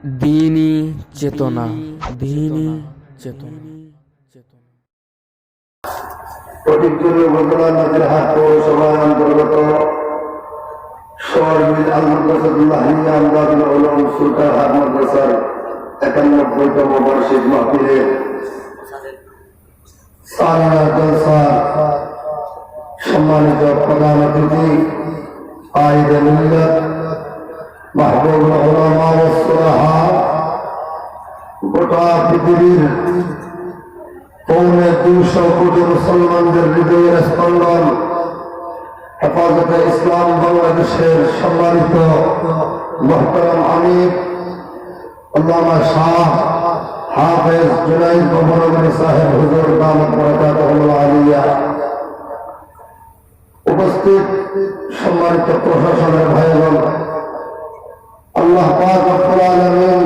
দীনি চেতনা, দীনি চেতনা। প্রতিজ্ঞনীয় ঘটনা নাজিরহাট পৌরসভার অন্তর্গত শহরবিদ আল মাদ্রাসাতুল্লাহিয়া আমদাদুল উলুম সুলতানহাট মাদ্রাসার 91তম বার্ষিক মাহফিলে সালানা জলসা সম্মানিত প্রধান অতিথি আইদে মিল্লাত মাহবুবুল উলামা ওয়াস সুলাহা গোটা পৃথিবীর 200 কোটি মুসলমানদের হৃদয়ের স্পন্দন হেফাজতে ইসলাম বাংলাদেশের সম্মানিত মুহতারাম আমির আল্লামা শাহ হাফেজ জুনাইদ ববরমণি সাহেব হুজুর দামাত বরকাতুহুল আলিয়া, উপস্থিত সম্মানিত প্রশাসনের ভাইগণ, আল্লাহ পাক রব্বুল আলামিন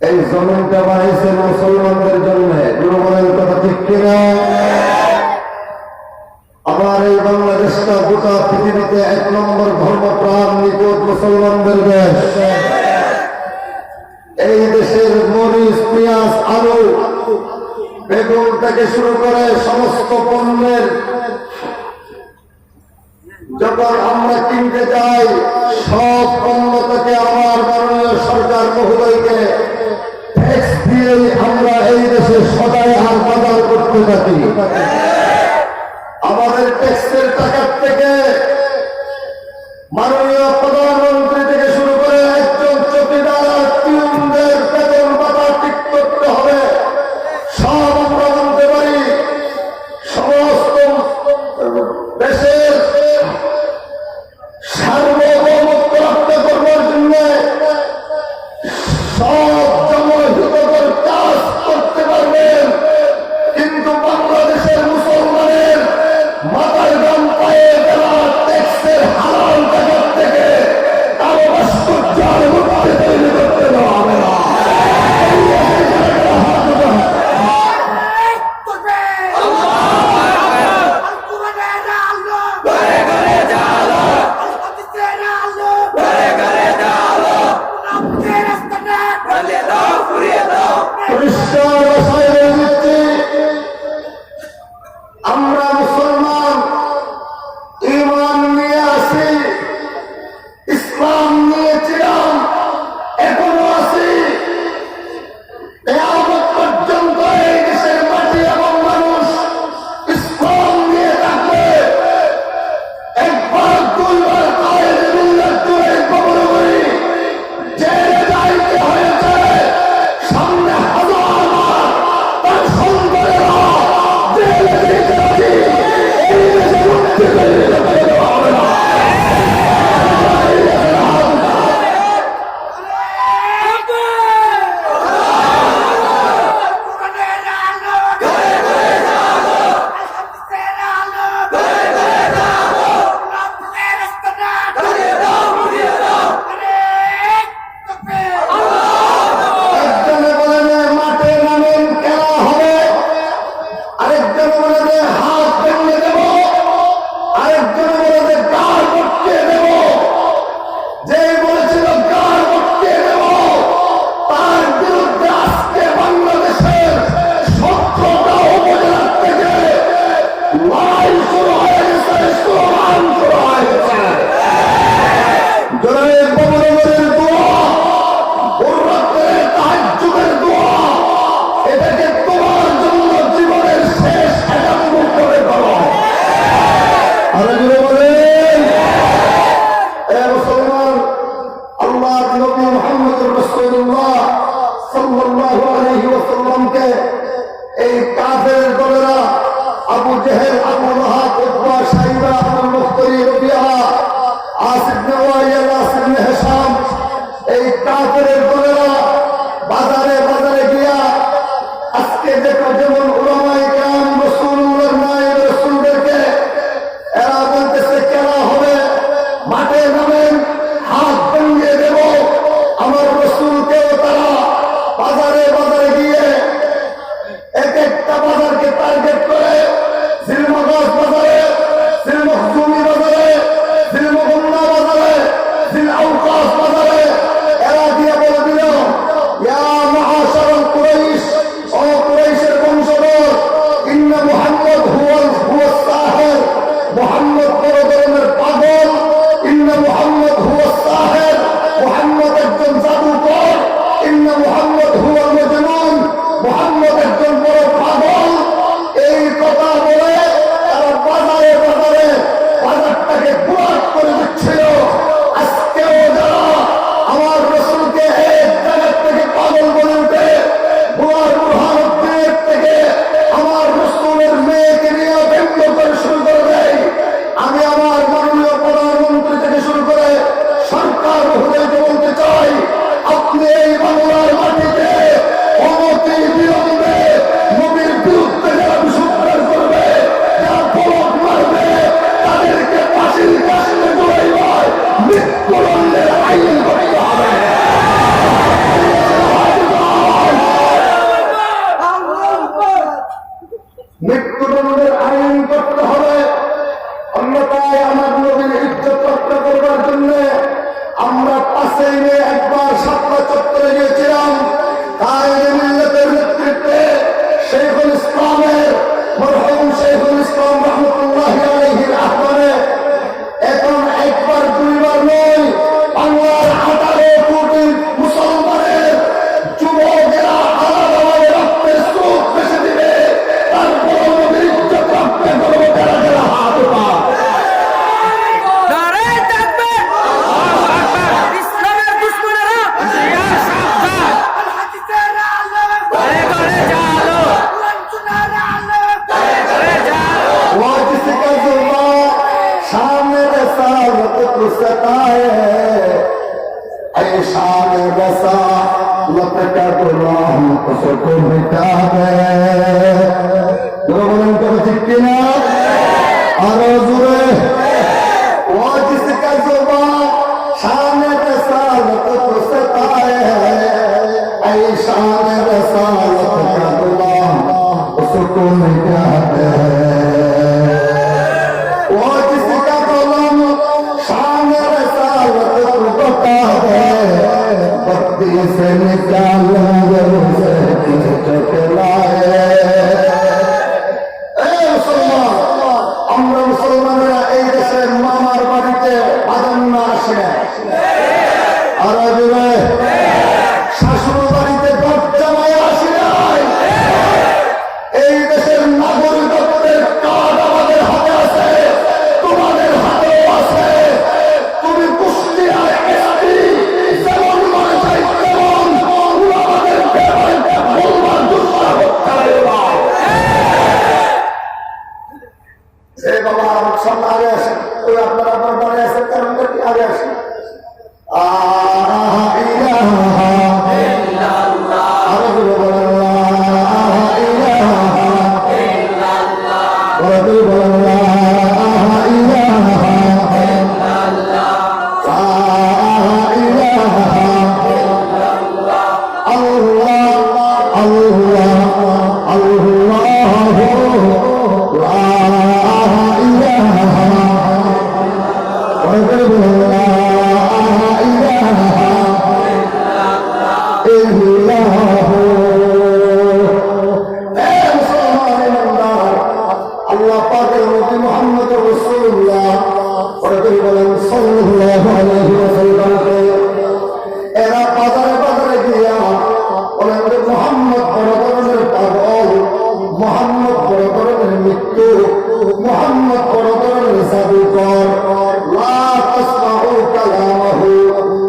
এই জমিনটা বানিয়েছেন মুসলমানদের জন্য। গুরুবরের কথা ঠিক কিনা? আমার এই বাংলাদেশটা গোটা পৃথিবীতে 1 নম্বর ধর্মপ্রাণ নিকট মুসলমানদের দেশ। এই দেশের মরিচ, পেঁয়াজ, আলু, বেগুন থেকে শুরু করে সমস্ত পণ্যের যখন আমরা কিনতে যাই, সব পণ্য থেকে আমার মাননীয় সরকার মহোদয়কে ট্যাক্স দিয়েই আমরা এই দেশে সদাই আর বাজার করতে থাকি। আমাদের ট্যাক্সের টাকার থেকে মাননীয় প্রধানমন্ত্রী থেকে শুরু করে একজন চৌকিদার আর পিয়নদের বেতন ভাতা ঠিক করতে হবে। সব আমরা মানতে পারি। সমস্ত দেশের সার্বভৌমত্ব রক্ষা করবার জন্য সব জনহিতকর কাজ করতে পারবেন, কিন্তু বাংলাদেশের মৃত্যুদণ্ডের আইন করতে হবে। অন্যথায় আমার নবীর ইজ্জত রক্ষা করবার জন্য আমরা 5 মে একবার শাপলা চত্বরে গিয়েছিলাম। কায়েদে মিল্লাতের নেতৃত্বে শেখুল ইসলামের মরহুম শেখুল ইসলাম রহমতুল্লাহি আলাইহির আহ্বানে এখন একবার দুইবার নয়, বাংলার 18 কোটি মুসলমানের যুবকেরা আলাদাভাবে রক্তের স্রোত ভেসে দিবে। তারপর নবীর ইজ্জত রক্ষা করবো যারা যারা হাত উঠায়। নারায়ে তাকবীর! আল্লাহু আকবার! ইসলামের দুশমনেরা জিয়া সাবধান! ঘরে ঘরে জালো! ঘরে ঘরে জালো! वो जिसका जुल्म सामने रसालत को सताए, ऐ शान रसालत का गुलाम उसको मिटा दे। बोलन तो ठीक ना और जुरे वो जिसका जुल्म सामने रसालत को सताए, ऐ शान रसालत का गुलाम उसको मिटा दे। वो जिसका कलम शान रसालत को बता दे, बत्ती से निकाल उसे चलाए। मुसलमान আমরা মুসলমানেরা এই দেশের মামার বাড়িতে প্রাধান্য আসে আর শাশুড় বাড়িতে দরজামায় আসি নাই। এই দেশের নাগরিকত্বের কার্ড আমাদের হাতে আছে, তোমাদের হাতেও আছে। তুমি কুষ্টিয়ার এসপি যেমন মনে চাই তেমন আমাদের বলবার দুঃসাহস চালাইও না। এই বাবা আমার সামনে আগে আসেন, ওই আপনারা আপনার দাঁড়িয়ে আছেন কারণ কি আগে আসেন। আল্লাহ পাকের নবী মুহাম্মদ রাসূলুল্লাহ বলেন সাল্লাল্লাহু আলাইহি ওয়াসাল্লামকে এরা বাজারে বাজারে গিয়া বলেন যে মুহাম্মদ বড় ধরনের পাগল, মুহাম্মদ বড় ধরনের মৃত্যু, মুহাম্মদ বড় ধরনের জাদুকর, লা তাসমাউ কালামাহু,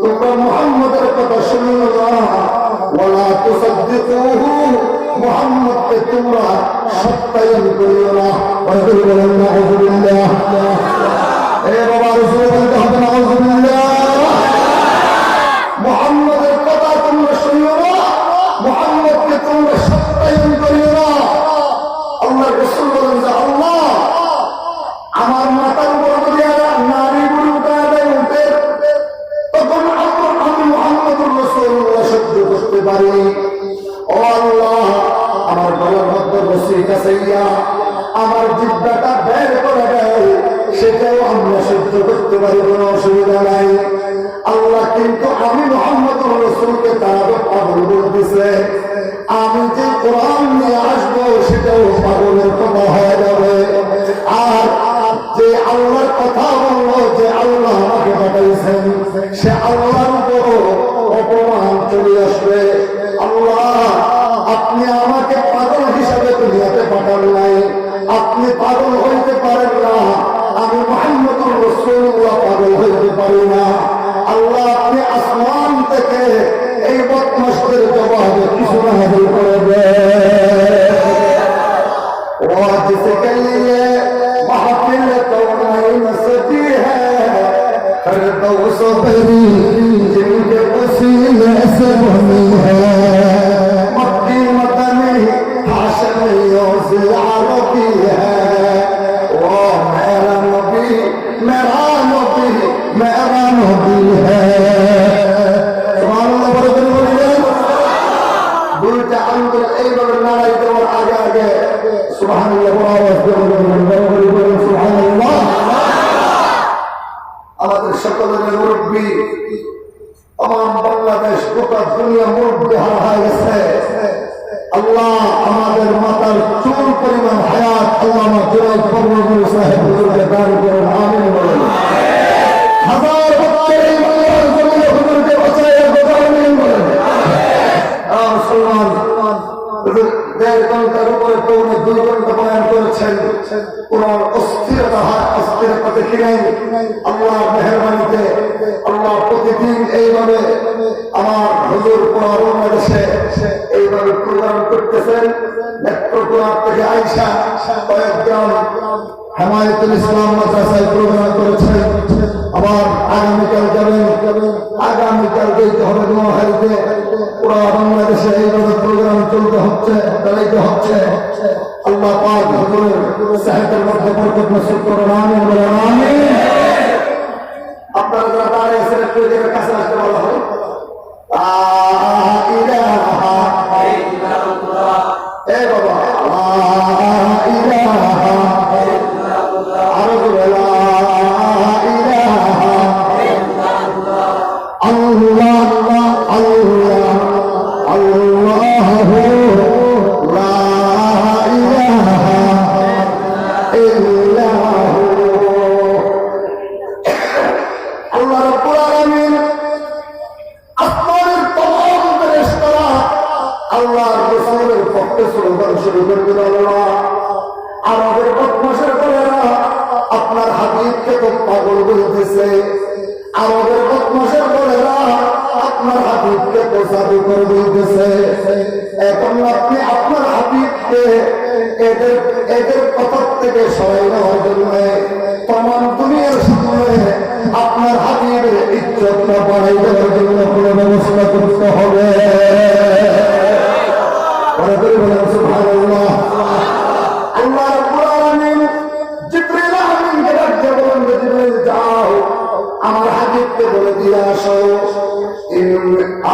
তোমরা মুহাম্মদের কথা শুনিও না, ওয়ালা তুসাদ্দিকুহু, মুহাম্মদকে তোমরা সত্যায়ন করিও না। বলেন নাউযুবিল্লাহ। এ বাবা রাসূল বলতে হবে নাউযুবিল্লাহ। মুহাম্মদের কথা তোমরা শুনিও না, মুহাম্মদকে তোমরা সত্যায়ন করিও না। আল্লাহ রাসূল বলেন যে আল্লাহ আমার মাথার উপর যদি নারীগুলো উঠায় দেয় উঠে, তখন আমি মুহাম্মদুর রাসূলুল্লাহ সহ্য করতে পারি। ও আল্লাহ আমার গলার মধ্যে রশি কাছাইয়া আমার জিহ্বাটা বের করে দেয়, সেটাও আমরা সহ্য করতে পারি, কোনো অসুবিধা নাই। আল্লাহ কিন্তু আমি মুহাম্মদুর রাসূলকে তারা পাগল বলতেছে, আমি যে কোরআন নিয়ে আসবো সেটাও পাগলের কথা হয়ে যাবে। আর যে আল্লাহর কথা বললো, যে আল্লাহ আমাকে পাঠাইছেন, সে আল্লাহর উপর অপমান চলে আসবে। আল্লাহ আপনি আমাকে পাগল হিসাবে দুনিয়াতে পাঠান নাই, আপনি পাগল হইতে পারেন না, আমি মুহাম্মদুর রাসূলুল্লাহ পাগল হইতে পারি না। আল্লাহ আপনি আসমান থেকে এই বদমাশদের জবাবে কিছু নাযিল করে দেন। वो जिसके लिए महफिल कौन सजी है, फिरदौस बरी जिनके वसीले से बनी है, मक्की मदनी हाशमियों से आरती है। वो मेरा नबी मेरा नबी मेरा नबी है। सुभान अल्लाह बरकत बोलिए। দুইটা আঙ্গুল এইভাবে নাড়াই দেওয়ার আগে আগে সুবহানাল্লাহ আওয়াজ দিয়ে বলুন সুবহানাল্লাহ। আমাদের সকলের মুরব্বী, আমার বাংলাদেশ গোটা দুনিয়া মুরব্বী হারা হয়ে গেছে। আল্লাহ আমাদের মাতার চুল পরিমাণ হায়াত আল্লামা জুনায়েদ পরমপুর সাহেব হুজুরকে দান করুন, আমিন বলেন। হাজার বছর এই বাংলার জমিনে হুজুরকে বাঁচায় আমিন বলেন। মুসলমান দেড় ঘন্টার উপরে পৌনে 2 ঘন্টা বয়ান করেছেন, কোন অস্থিরতা দেখি নাই। আল্লাহ মেহরবানিতে আল্লাহ প্রতিদিন এইভাবে আমার হুজুর পুরো বাংলাদেশে এইভাবে প্রোগ্রাম করতেছেন। নেত্রকোনা থেকে আইসা কয়েকজন হেমায়েতুল ইসলাম মাদ্রাসায় প্রোগ্রাম করেছেন। আবার আগামীকাল যাবেন, আগামীকাল যেতে হবে নোয়াখালীতে। পুরো বাংলাদেশে এইভাবে প্রোগ্রাম চলতে হচ্ছে, চালাইতে হচ্ছে। আল্লাহ পাক হুজুরের সাহেবের মধ্যে বরকত নসিব করুন, আমিন বলেন আমিন। আপনারা যারা দাঁড়িয়ে আছেন একটু এদিকে কাছে আসতে বলা হয়। লা ইলাহা ইল্লাল্লাহ, এ বাবা লা ইলাহা ইল্লাল্লাহ, আরো বলে লা ইলাহা ইল্লাল্লাহ, আল্লাহ আল্লাহ আল্লাহু লা ইলাহা ইল্লাহু। আল্লাহ রাব্বুল আলামিন আসমানের তমাম ফেরেশতারা আল্লাহর রাসূলের পক্ষে স্লোগান শুরু করে দিল, আল্লাহ আরবের বদমাশের বলেরা আপনার হাবিবকে তো পাগল বলতেছে, আরবের বদমাশের বলেরা আপনার হাবিবকে তো জাদু করে বলতেছে। এখন আপনি আপনার হাবিবকে এদের কথা থেকে সরাই নেওয়ার জন্য তমাম দুনিয়ার সামনে আপনার হাবিবের ইজ্জতটা বাড়াই দেওয়ার জন্য কোনো ব্যবস্থা করতে হবে। সুবহানাল্লাহ। আল্লাহ রাব্বুল আলামিন জিবরিল আমিনকে ডাকতে বলেন, জিবরিল যাও আমার হাবিবকে বলে দিয়ে আসো,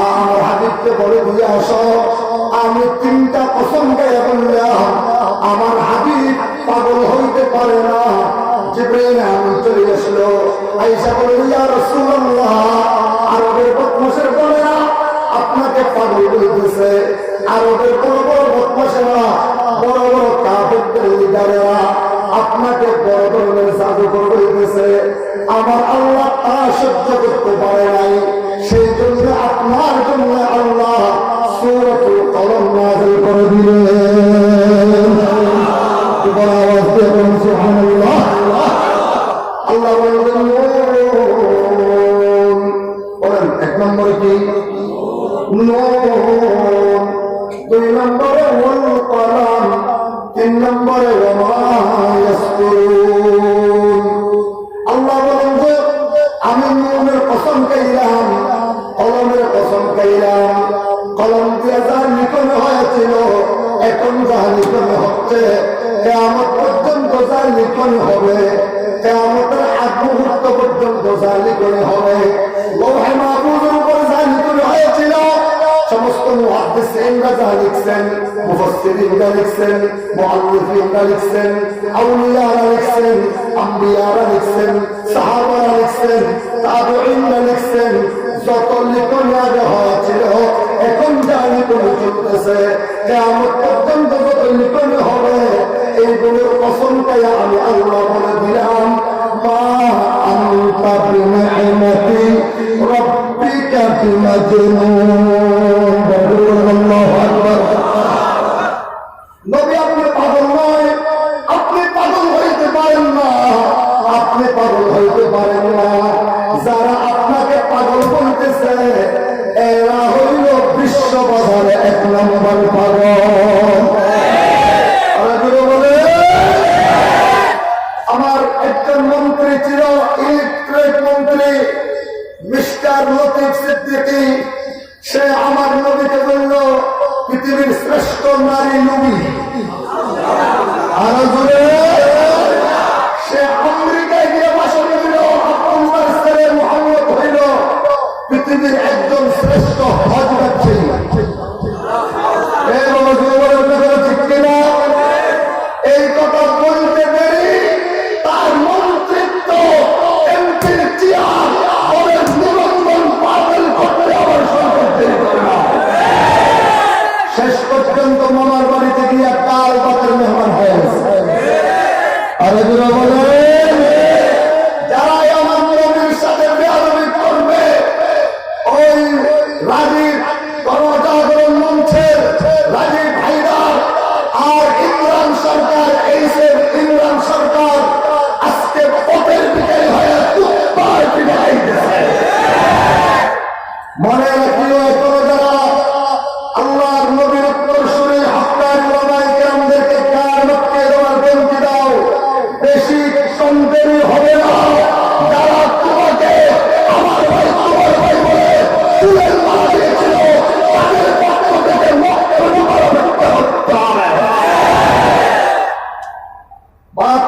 আমার হাবিবকে বলে দিয়ে আসো আমি 3টা কসম খেয়ে বললাম আমার হাবিব পাগল হইতে পারে না। জিবরিল আমিন চলে আসলো, আয়েশা বলে ইয়া রাসূলুল্লাহ আরবের বদমাশের বলেরা আপনাকে পাগল বলতেছে, আরবের বড় বড় বদমাশেরা বড় বড় কাফেরদের লিডারেরা আপনাকে বড় ধরনের জাদুকর বলতেছে। আমার আল্লাহ তা সহ্য করতে পারে নাই, সেই জন্য আপনার জন্য আল্লাহ সূরাতুল কলম নাযিল করে দিলেন। আওয়াজ দিয়ে বলুন সুবহানাল্লাহ। আল্লাহ বলেন 1 নম্বরে কি নূন, 2 নম্বরে ওয়াল কলম, 3 নম্বরে ওয়া মা ইয়াসতুরুন। আল্লাহ বলেন যে আমি নূনের কসম খাইলাম, কলমের কসম খাইলাম। কলম দিয়ে যা লিখনো হয়েছিল এখন যা লিখনো হচ্ছে, কিয়ামত পর্যন্ত যা লিখনো হবে, কিয়ামতের আগ মুহূর্ত পর্যন্ত যা লিখনো হবে, লৌহে মাহফুজের উপর যা লিখনো হয়েছিল সমস্ত মুহাদ্দিসিনরা যা লিখছেন, মুফাসসিরিনরা লিখছেন, মুআল্লিফিনরা লিখছেন, আউলিয়ারা লিখছেন, আম্বিয়ারা লিখছেন, সাহাবারা লিখছেন, তাবিঈনরা লিখছেন, যত লিখনি আগে হয়েছিল এখন যা লিখনি চলতেছে, কিয়ামত পর্যন্ত যত লিখনি হবে এইগুলোর কসম করে আমি আল্লাহ বলে দিলাম মা আনতা বিনিআমতি রাব্বিকা বিমাজনুন। আল্লাহু আকবার। নবী আপনি পাগল নয়, আপনি পাগল হইতে পারেন না, আপনি পাগল হইতে পারেন না। যারা আপনাকে পাগল বলতেছে এরা হইল বিশ্ব বাজারে 1 নম্বর পাগল। আমার একজন মন্ত্রী ছিল, ইলেকট্রিক মন্ত্রী মিস্টার লতিফ সিদ্দিকী। সে আমার নবীকে বলল পৃথিবীর শ্রেষ্ঠ নারী নবী। আরো জোরে সে আমেরিকায় গিয়ে ভাষণ দিল, আপনার ছেলে মুহাম্মদ হইল পৃথিবীর একজন শ্রেষ্ঠ হজ ব্যবসায়ী।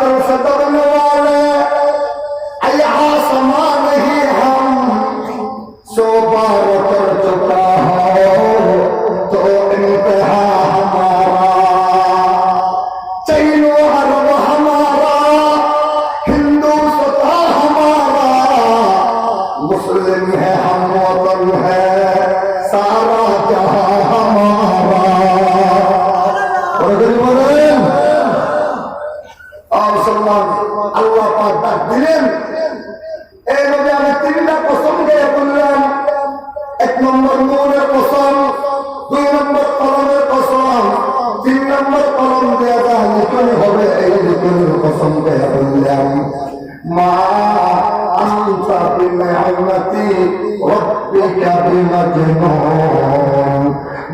बादल से दबने वाले अय आसमां नहीं हम 100 बार कर चुका हो तो इंतहा हमारा चैनो अरब हमारा हिंदू स्वतः हमारा मुस्लिम है हम वतन है सारा जहां हमारा और सलमान अल्लाह पाक डाक दिलेन এই নবী আমি তিনটা কসম দিয়ে বললাম 1 নম্বর নূরের কসম 2 নম্বর কলমের কসম 3 নম্বর কলম দেয়া যা লিখন হবে এই লিখনের কসম দিয়ে বললাম মা আনতা বিনিআমতি রাব্বিকা বিমাজনুন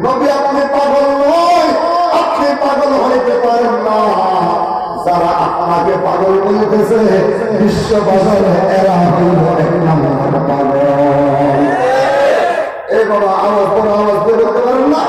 নবী আপনি পাগল নয় আপনি পাগল হইতে পারেন না যারা আপনাকে পাগল বলতেছে বিশ্ব বাজারে এরা হইল 1 নম্বর পাগল। এই বাবা আওয়াজ বেরোতে পারেন না।